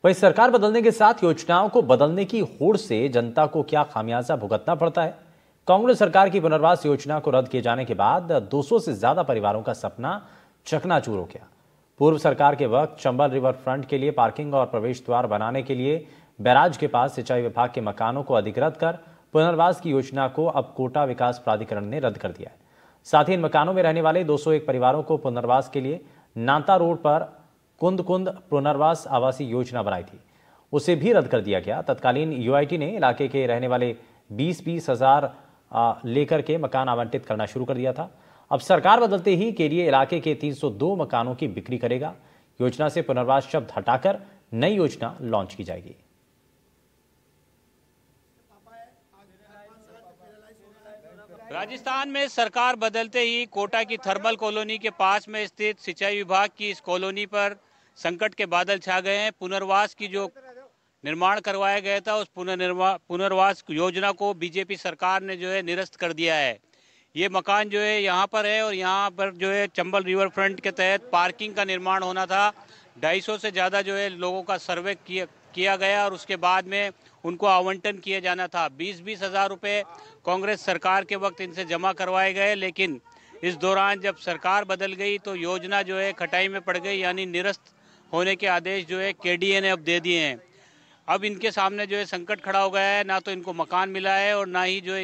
वहीं सरकार बदलने के साथ योजनाओं को बदलने की होड़ से जनता को क्या खामियाजा भुगतना पड़ता है। कांग्रेस सरकार की पुनर्वास योजना को रद्द किए जाने के बाद 200 से ज्यादा परिवारों का सपना चकनाचूर हो गया। पूर्व सरकार के वक्त चंबल रिवर फ्रंट के लिए पार्किंग और प्रवेश द्वार बनाने के लिए बैराज के पास सिंचाई विभाग के मकानों को अधिग्रहित कर पुनर्वास की योजना को अब कोटा विकास प्राधिकरण ने रद्द कर दिया है। साथ ही इन मकानों में रहने वाले 201 परिवारों को पुनर्वास के लिए नांता रोड पर कुंद कुंद पुनर्वास आवासीय योजना बनाई थी, उसे भी रद्द कर दिया गया। तत्कालीन यूआईटी ने इलाके के रहने वाले 20-20 हजार लेकर के मकान आवंटित करना शुरू कर दिया था। अब सरकार बदलते ही केडीए इलाके के 302 मकानों की बिक्री करेगा। योजना से पुनर्वास शब्द हटाकर नई योजना लॉन्च की जाएगी। राजस्थान में सरकार बदलते ही कोटा की थर्मल कॉलोनी के पास में स्थित सिंचाई विभाग की इस कॉलोनी पर संकट के बादल छा गए हैं। पुनर्वास की जो निर्माण करवाया गया था उस पुनर्वास योजना को बीजेपी सरकार ने जो है निरस्त कर दिया है। ये मकान जो है यहाँ पर है और यहाँ पर जो है चंबल रिवर फ्रंट के तहत पार्किंग का निर्माण होना था। 250 से ज़्यादा जो है लोगों का सर्वे किया गया और उसके बाद में उनको आवंटन किया जाना था। 20-20 हज़ार रुपये कांग्रेस सरकार के वक्त इनसे जमा करवाए गए, लेकिन इस दौरान जब सरकार बदल गई तो योजना जो है खटाई में पड़ गई, यानी निरस्त होने के आदेश जो है केडीए ने अब दे दिए हैं। अब इनके सामने जो है संकट खड़ा हो गया है, ना तो इनको मकान मिला है और ना ही जो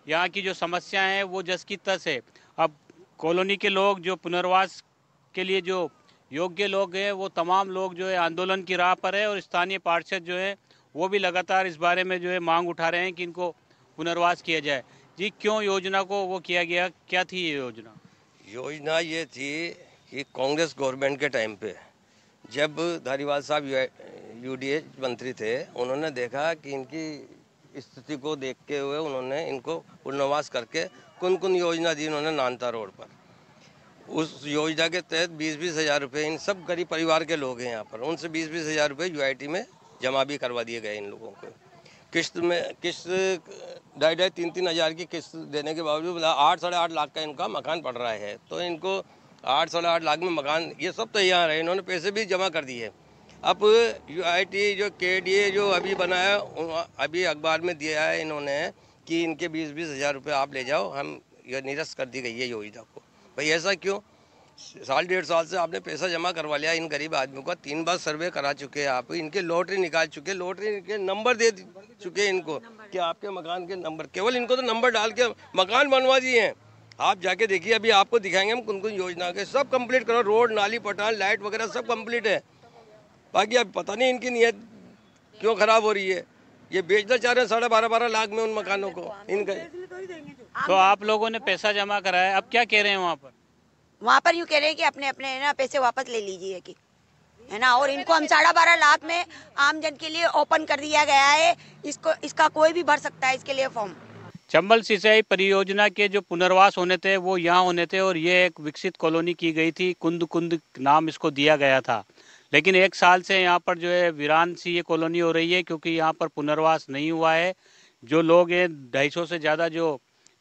यहाँ की जो समस्या है वो जस की तस है। अब कॉलोनी के लोग जो पुनर्वास के लिए जो योग्य लोग हैं वो तमाम लोग जो है आंदोलन की राह पर है और स्थानीय पार्षद जो है वो भी लगातार इस बारे में जो है मांग उठा रहे हैं कि इनको पुनर्वास किया जाए। जी, क्यों योजना को वो किया गया, क्या थी ये योजना? योजना ये थी कि कांग्रेस गवर्नमेंट के टाइम पे जब धारीवाल साहब यूडीए मंत्री थे, उन्होंने देखा कि इनकी स्थिति को देखते हुए उन्होंने इनको पुनर्वास करके कुन योजना दी उन्होंने नांता रोड पर। उस योजना के तहत 20-20 हज़ार रुपये इन सब गरीब परिवार के लोग हैं यहाँ पर, उनसे 20-20 हज़ार रुपये यूआईटी में जमा भी करवा दिए गए इन लोगों को। किस्त 2.5-3 हज़ार की किस्त देने के बावजूद 8-8.5 लाख का इनका मकान पड़ रहा है। तो इनको 8-8.5 लाख में मकान ये सब तैयार है, इन्होंने पैसे भी जमा कर दिए। अब यूआईटी जो केडीए जो अभी बनाया, अभी अखबार में दिया है इन्होंने कि इनके 20-20 हज़ार रुपये आप ले जाओ, हम ये निरस्त कर दी गई है योजना को। भाई ऐसा क्यों? 1.5 साल से आपने पैसा जमा करवा लिया इन गरीब आदमियों का, 3 बार सर्वे करा चुके हैं आप, इनके लॉटरी निकाल चुके, लॉटरी के नंबर दे चुके इनको कि आपके मकान के नंबर, केवल इनको तो नंबर डाल के मकान बनवा दिए हैं। आप जाके देखिए, अभी आपको दिखाएंगे हम कुन योजना के, सब कंप्लीट करो, रोड नाली पटान लाइट वगैरह सब कंप्लीट है। बाकी अब पता नहीं इनकी नीयत क्यों खराब हो रही है, ये बेचना चाह रहे हैं 12.5 लाख में उन मकानों को इनका। तो आप लोगों ने पैसा जमा कराया, अब क्या कह रहे हैं वहाँ पर यूँ कह रहे हैं कि अपने ना पैसे वापस ले लीजिए कि है ना, और इनको हम 12.5 लाख में आमजन के लिए ओपन कर दिया गया है। इसका कोई भी भर सकता है इसके लिए फॉर्म। चंबल सिंचाई परियोजना के जो पुनर्वास होने थे वो यहाँ होने थे और ये एक विकसित कॉलोनी की गई थी, कुंद कुंद नाम इसको दिया गया था। लेकिन 1 साल से यहाँ पर जो है वीरान सी ये कॉलोनी हो रही है, क्योंकि यहाँ पर पुनर्वास नहीं हुआ है। जो लोग हैं 250 से ज़्यादा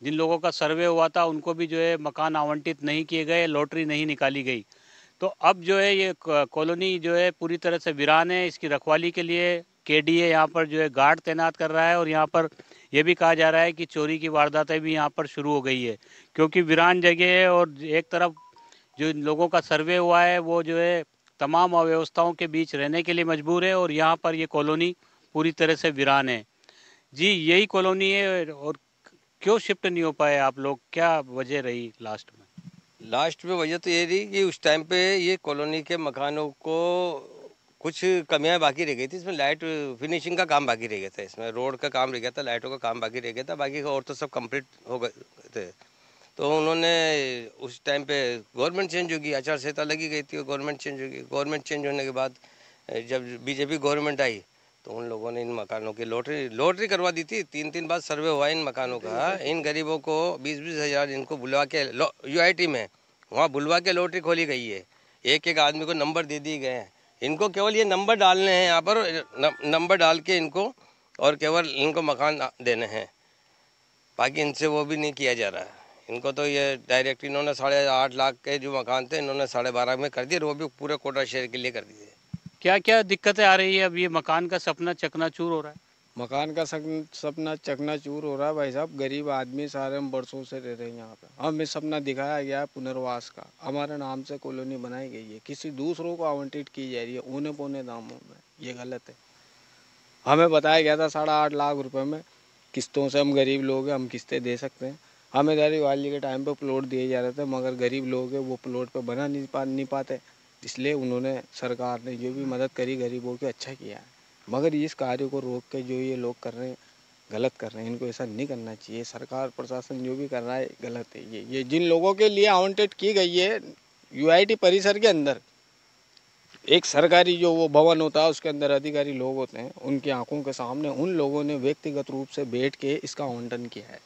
जिन लोगों का सर्वे हुआ था उनको भी जो है मकान आवंटित नहीं किए गए, लॉटरी नहीं निकाली गई। तो अब जो है ये कॉलोनी जो है पूरी तरह से वीरान है। इसकी रखवाली के लिए केडीए यहाँ पर जो है गार्ड तैनात कर रहा है और यहाँ पर यह भी कहा जा रहा है कि चोरी की वारदातें भी यहाँ पर शुरू हो गई है, क्योंकि वीरान जगह है और एक तरफ जो लोगों का सर्वे हुआ है वो जो है तमाम अव्यवस्थाओं के बीच रहने के लिए मजबूर है और यहाँ पर ये कॉलोनी पूरी तरह से वीरान है। जी, यही कॉलोनी है। और क्यों शिफ्ट नहीं हो पाए आप लोग, क्या वजह रही लास्ट में? वजह तो ये रही कि उस टाइम पे ये कॉलोनी के मकानों को कुछ कमियां बाकी रह गई थी। इसमें लाइट फिनिशिंग का काम बाकी रह गया था, इसमें रोड का काम रह गया था, लाइटों का काम बाकी रह गया था, बाकी और तो सब कंप्लीट हो गए थे। तो उन्होंने उस टाइम पे गवर्नमेंट चेंज होगी, आचार संहिता लगी गई थी, गवर्नमेंट चेंज होगी। गवर्नमेंट चेंज होने के बाद जब बीजेपी गवर्नमेंट आई तो उन लोगों ने इन मकानों की लॉटरी करवा दी थी। 3 बार सर्वे हुआ इन मकानों का। इन गरीबों को 20-20 हज़ार इनको बुलवा के यूआईटी में वहाँ बुलवा के लॉटरी खोली गई है। एक आदमी को नंबर दे दिए गए हैं। इनको केवल ये नंबर डालने हैं यहाँ पर, नंबर डाल के इनको और केवल इनको मकान देने हैं, बाकी इनसे वो भी नहीं किया जा रहा है। इनको तो ये डायरेक्ट इन्होंने 8.5 लाख के जो मकान थे इन्होंने 12.5 में कर दिए, वो भी पूरे कोटा शहर के लिए कर दिए। क्या क्या दिक्कतें आ रही है? अब ये मकान का सपना चकनाचूर हो रहा है। मकान का सपना चकनाचूर हो रहा है भाई साहब। गरीब आदमी सारे हम बरसों से रह रहे हैं यहाँ पे। हमें सपना दिखाया गया है पुनर्वास का, हमारे नाम से कॉलोनी बनाई गई है, किसी दूसरों को आवंटित की जा रही है औने पौने दामों में। ये गलत है। हमें बताया गया था 8.5 लाख रुपए में किस्तों से, हम गरीब लोग हैं, हम किस्तें दे सकते हैं। हमें वाली के टाइम पे प्लॉट दिए जा रहे थे, मगर गरीब लोग हैं वो प्लॉट पे बना नहीं पाते, इसलिए उन्होंने, सरकार ने जो भी मदद करी गरीबों की, अच्छा किया है। मगर इस कार्य को रोक के जो ये लोग कर रहे हैं, गलत कर रहे हैं। इनको ऐसा नहीं करना चाहिए। सरकार प्रशासन जो भी कर रहा है गलत है। ये जिन लोगों के लिए आवंटित की गई है यूआईटी परिसर के अंदर, एक सरकारी जो वो भवन होता है उसके अंदर अधिकारी लोग होते हैं, उनकी आंखों के सामने उन लोगों ने व्यक्तिगत रूप से बैठ के इसका आवंटन किया है।